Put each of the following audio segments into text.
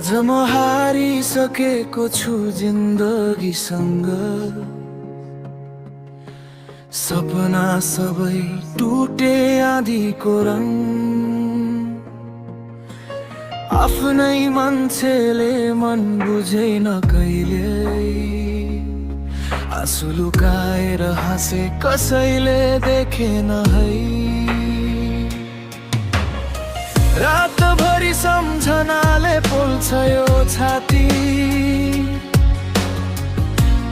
आज म हारिसकेको छु जिन्दगीसँग। सपना सबै टुटे आँधीको रङ। आफ्नै मान्छेले मन बुझेन कहिले। आँसु लुकाएर हाँसे कसैले देखेन है। रातभरि सम्झनाले पोल्छ यो छाती।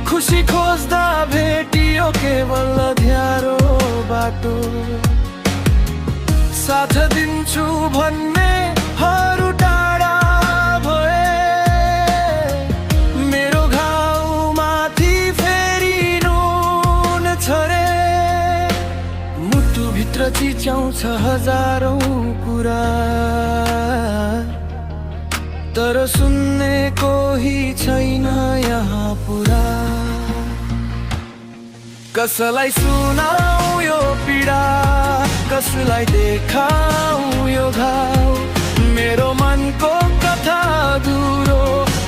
खुसी खोज्दा भेटियो केवल अँध्यारो बाटो। साथ दिन्छु भन्नेहरू टाढा भए। मेरो घाउमाथि फेरि नुन छरे। मुटुभित्र चिच्याउँछ हजारौँ कुरा, तर सुन्ने कोही छैन यहाँ पुरा। कसलाई सुनाऊ यो पीडा, कसलाई देखाऊ यो घाउ। मेरो मनको कथा अधुरो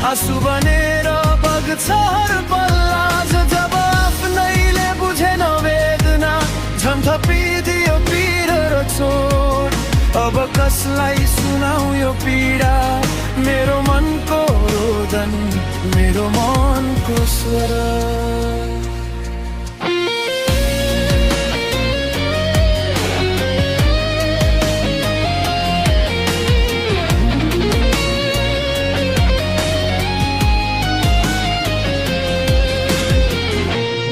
आँसु बनेर बग्छ हर पल्ला। जब आफ्नैले बुझेन वेदना, झन् थपिदियो पीर र चोट। अब कसलाई सुनाऊ यो पीडा, मेरो मनको रोदन, मेरो मनको स्वर।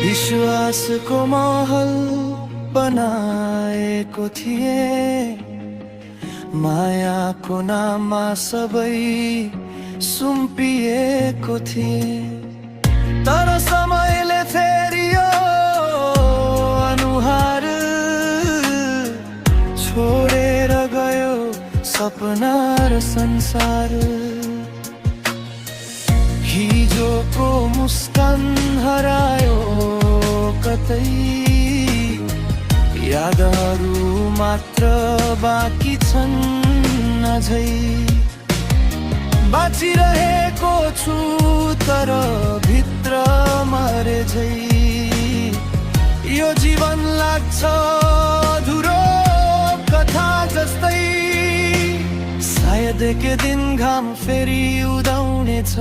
विश्वासको महल बनाएको थिए। मायाको नाममा सबै सुम्पिएको थिए। तर समयले फेरियो अनुहार। छोडेर गयो सपना र संसार। हिजोको मुस्कान हरायो कतै। यादहरू मात्र बाँकी छन् अझै। बाँचिरहेको छु तर भित्र मरे झै। यो जीवन लाग्छ अधुरो कथा जस्तै। सायद एक दिन घाम फेरि उदाउनेछ।